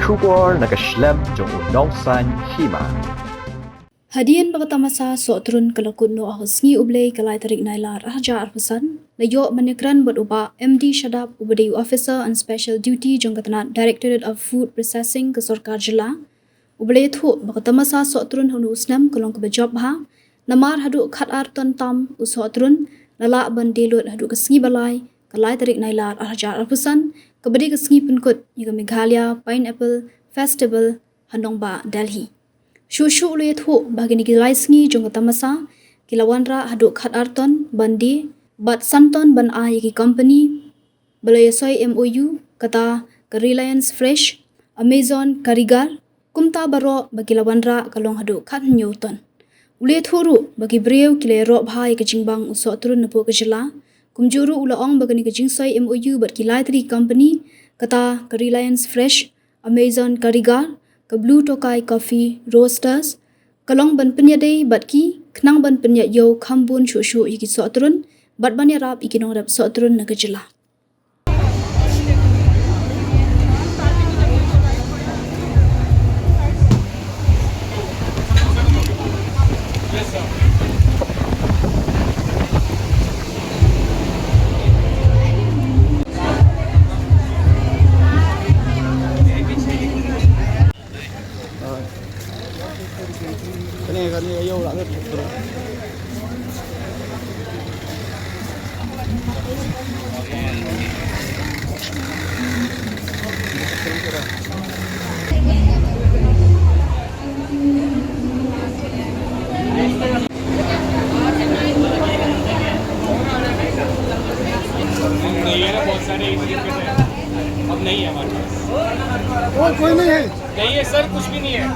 Shubor nakaslem jong unong san hima. Hadian pagkatamasa so turun kalakun no ahos ngi ublay kalay tarik nailar ahja arpasan layo manekran buat uba MD Shadab ubadayu officer on special duty jong katana Directorate of Food Processing ke Sorkar Jila ublay thu pagkatamasa so turun hunu usnam kalong ke job ha namar hadu khat arton tam uso turun lala bandelot hadu kesngi balai kalay tarik nailar ahja arpasan kabadi kesngi penkut juga Meghalaya Pineapple Festival Handongba Delhi. Shushu ulu yathu bagini kilai sngi jong tamasa kilawanra haduk khat arton bandi bat santon ban a yaki company balayasoi MOU kata ke Reliance Fresh Amazon Karigar kumta baro bagilawanra kalong haduk khat newton ulu yathu ru bagi breu kilai ro bhai ke jingbang uso turun napo ke jela kumjuru ulaong bagini ke jingsoi MOU bat kilai tri company kata ke Reliance Fresh Amazon Karigar ke Blue Tokai Coffee Roasters kalong ban penyadai batki kenang ban penyat yo kambun shushu iki so turun bat ban yarap iki nong rap so turun na kejela. Cái này yêu lại rất नहीं है ना बहुत सारे अब नहीं है हमारे पास और कोई नहीं है नहीं है सर कुछ भी नहीं है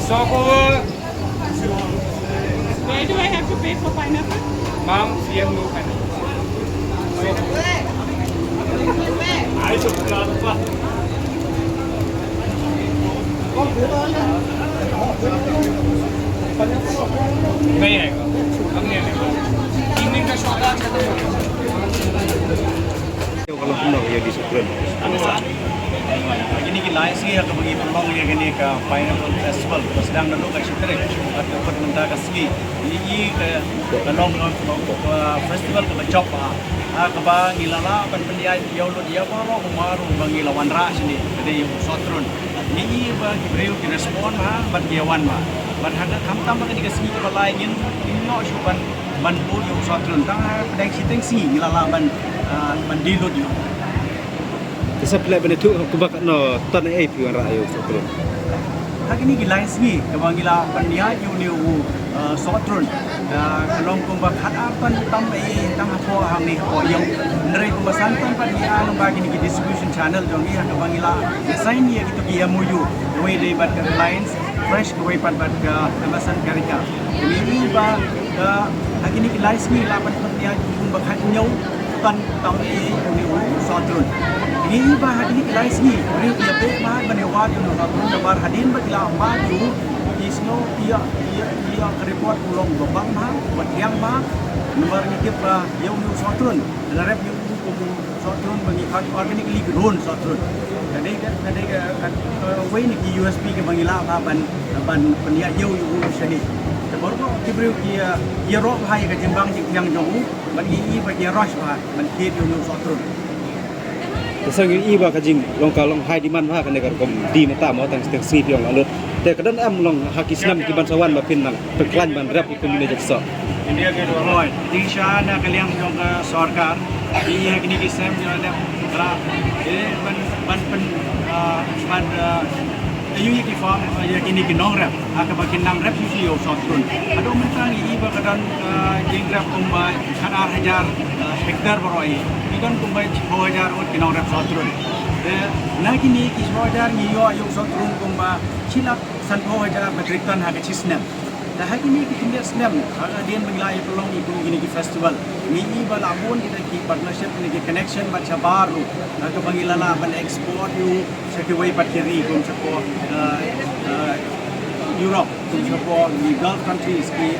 सौ को Where do I have to pay for pineapple? माम ये नो है आई तो नहीं आएगा अब नहीं आएगा इवनिंग का शॉट आज खत्म हो गया kalau puno ya di Sukren ini ki lain sih atau bagi peluang ya gini ke Pineapple Festival sedang lalu ke Sukren atau permenta ke segi ini ke long festival ke job ke bang ilala kan pendian jauh lu dia baru kemaru bang ilawan ra sini jadi sotrun ini bagi beliau ki respon bagi awan ban hang tam ke di segi ke lain ini no syuban ban pun yung sotrun tang pedang siteng si ilala ban dilud yo Sa pala ba nito kubak no tan ay piwan rayo sa pala. Hari ini gila sih, kalau gila pendia you sotron, kalau kumbak hat apa tambah apa hang ni apa yang nere kumbak santan pendia nombak ini distribution channel jong ini kalau gila design ya gitu dia MOU, way day bad Reliance Fresh way bad Amazon Karigar. Ini hari ini gila sih, lapan pendia kumbak hat nyau tan tambah ini sotron. Ini bah ini kelai sini, beri dia bek mah benewat yang nak turun dabar hadin bagi lama tu, isno dia keriput ulong lubang mah, buat yang mah, nomor ni kita yang new sotrun, larap yang sotrun bagi kat organically grown sotrun. Jadi way ni USB ke bagi lama ban pendia yang sini. Baru kita dia roh hai ke jembang yang jauh, bagi rush bah, bagi dia new sotrun. Sang iba ka jing long ka long hai di man ha kan kom di mata mo tang stek sip yong alut te kadan am long hakis nam ki ban sawan ma pin nang peklan ban rap ko ni jak so India ke dua Disha na kaliang jong sarkar ini kini kisam jona ra ban ayu ki form ya kini ki nong rap akabakin nam rap si yo sotrun ado mentang iba kadan jing rap kumbai kanar hajar hektar baroi ikan kumbai 6000 ot ki nong rap sotrun na kini ki 6000 ni yo sotrun kumba chilak san 6000 metric ton ha ke chisnam dah hari ini kita lihat senam dia mengelai peluang itu gini di festival ini balabun kita ki partnership ni connection baca baru ke pangilala ban export you sekiway patiri kum sepo Europe kum sepo di Gulf countries ki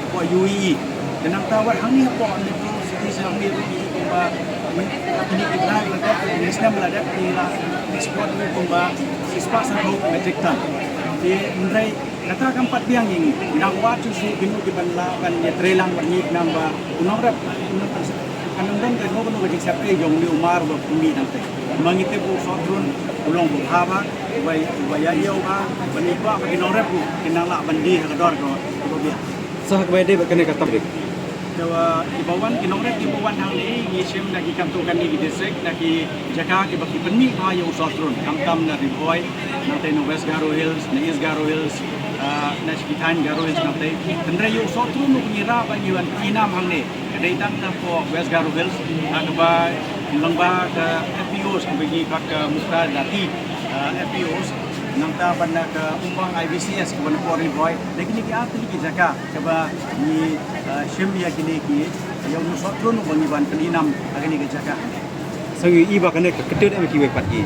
sepo UAE dan ang tawar hangi po ni city sa ni ba ini kita letak Indonesia meladak di ekspor kumba siswa satu metric ton. Di menrai kata keempat biang ini nang wat susu ginu di ban ya trelang ban ni nang ba unong rap kanang dan kan ngono ba jik sape jong li umar ba kumi nang te mangite bu sotrun ulong bu haba ba ya yo ba bani ba ba kinong rap bu kinang la bandi ha dor ko ba Sah kebede bakane kata brik. Jawa ibawan kinong rap ibawan hang ni ngisim nagi kantukan ni desek nagi jaga ke baki penni ba yo sotrun kam na riboy nang te no West Garo Hills na East Garo Hills na Chikitan Garo Hills nang te tendre yo sotrun no ngira ba yuan inam hang ni kadai tang na po West Garo Hills ba langba ke FPOs ke bagi ke muka dati FPOs nang ta banda ke umbang IBCS ke banda Pori Boy lekin ni apa ni jaga coba ni shim ya kini ki yang musotrun no bangi ban peninam agani ke jaga Sangi iba kane ketet am kiwe pat i.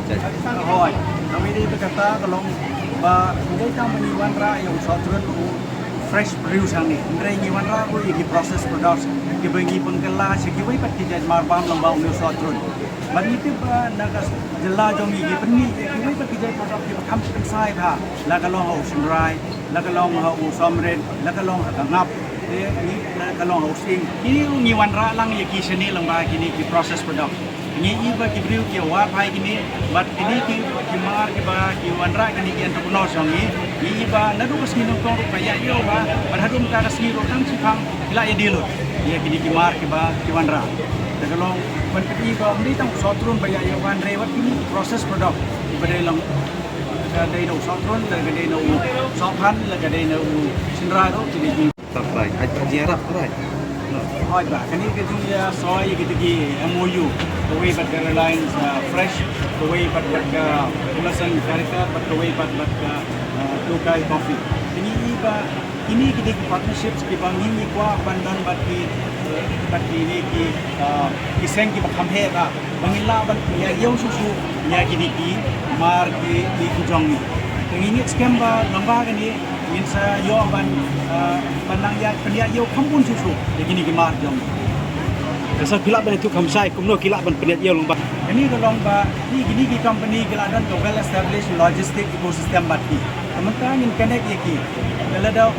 hoy kami dia berkata kalau ba kita tang meniwan ra yang musotrun fresh produce hang ni ndrai ni wan ra ko iki process products ke bagi pengkela sekiwai pat kijaj marbam lambau musotrun bagi tu ba nagas jela jong iki penni kiwai pat kijaj product ki kam sai tha la ka long ho sunrai la ka long ho somren la ka long ha ngap ni la ka long ho sing ini ni wan ra lang iki seni lamba kini ki process product ni iba ki briu ki wa pai kini bat kini ki mar ki ba ki wan ra kini ki entrepreneur jong ni iba na du kasni nong tong pa ya yo ba par hadum ka kasni ro tang sipang ila ya dilut ya kini ki mar ki ba ki wan ra dagalong ban kini ba mli tang sotrun ba ya yo wan re wat kini process product iba lang kadai no sotrun kadai no sophan kadai no sinra ro kini Tapai. Haji Arab tapai. Hoi ba kani ke dia soy gitu ki MOU the way but airlines fresh the way but ulasan karika but the way but local coffee ini kita partnerships ki bangi ni kwa bandan bat ki ni ki seng ki bakham he ka bangila ban ya yo susu ya ki mar ki kujong ni ini scam ba lamba ni insa yo ban panang ya pelia yo kampun susu begini ki mar jong Asal kilap ban itu kamsai kumno kilap ban peniat yo lomba. ini ko lomba ni gini ki company kiladan to well established logistic ecosystem bati teman in connect ye ki dalada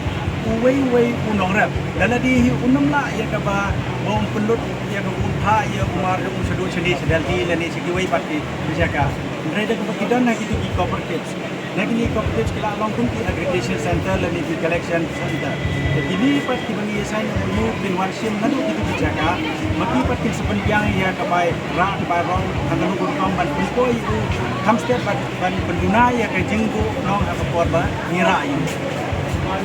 uwei unong rap daladi hi unam la ya ka ba bom pelut ya ka unha ya umar ko sedu seni sedalti leni sikiwei bati bijaka reda ko kidan na ki cooperatives Lagi cooperatives kila long pun ki aggregation center lagi ki collection center. Jadi pas ki bagi saya mulu bin warshim nadu itu dijaga. Maki pas ki sepanjang ya kapai ra kapai rong kanu kun kom ban ko itu kam step ban penduna ya ka jenggu nong apa por ba ngira ini.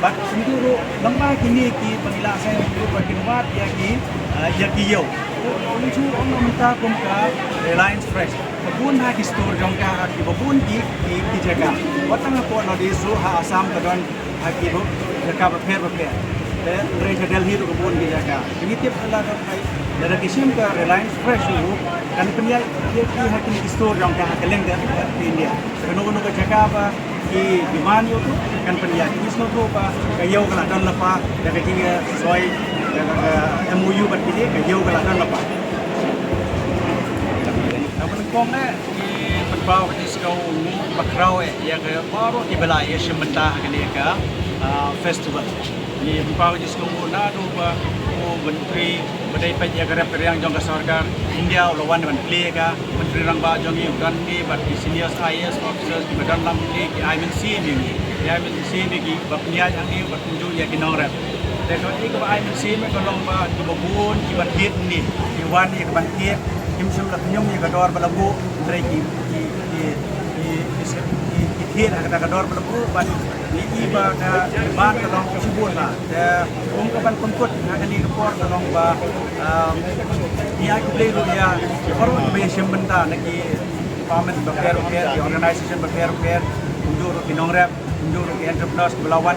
Bat sendiri lamba kini ki pangila saya untuk berkinwat ya ki yo. Lucu orang minta kum ka Reliance Fresh. Kebun ha ki store jong ka ha ki babun ki jaga. Watang ko no di su ha asam kadon ha ki bu jaga berper. Dan mereka Delhi tu kebun ki jaga. Ini tiap ala ka kai dari kisim ka Reliance Fresh tu kan punya dia ki ha ki store jong ka keleng di India. Keno ka jaga apa ki diman yo tu kan punya kisno tu pa kayo kala don lapa daga tinga soy MOU bat kini kayo kala don lapa. Kong di berbau di sekau bakrau yang baru dibelai sementara kali ke festival. Di berbau di sekau nadu ba menteri badai pajak kerap yang jangka sarkar India lawan dengan plega menteri rangba jangi gandhi bat di senior IAS officers di badan lam di IMC ni bapnya yang ni bertunjuk ya kinorap. Dan kalau ini ke IMC mereka lomba di babun di batit ni di wan di batit Kimsum la nyum ni kador balabu ndrai ki hit ada kador balabu ban ni iba ka ban kalong subur la de ka ban pengkut ngani report kalong ba ni aku play lu ya baru be sembenta naki department beker di organisation beker undur ki nongrap undur ki entrepreneurs belawan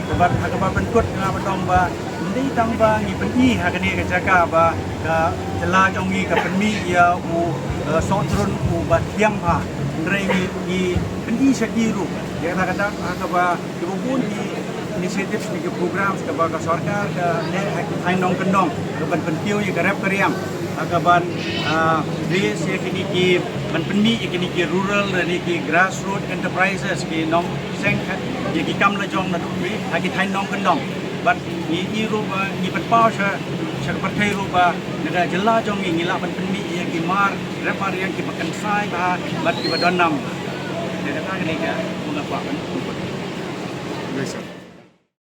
kebat ka pengkut ngapa dong ba ni tangba ni peni hakani ka jaga ba ka jela jongi ka peni ya u sotrun u ba tiang pa ndrei ni peni sediru ya kata ka ba dibun di inisiatif ni programs ka ba ka sarkar ka ne haki ainong kendong ka ban pentiu ya ka rap kariam akaban base ya kini ki man penmi ya kini ki rural dan ki grassroots enterprises ki nong seng ya ki kam la jong na du ni ki thai nong kan nong but ni ru ba ni pat pau sha partai ru ba nega jela jong ni la pan penmi ya ki mar repar yang ki pakan sai ba bat ki badon nam de ta ni ka mengapa kan Baik, sir.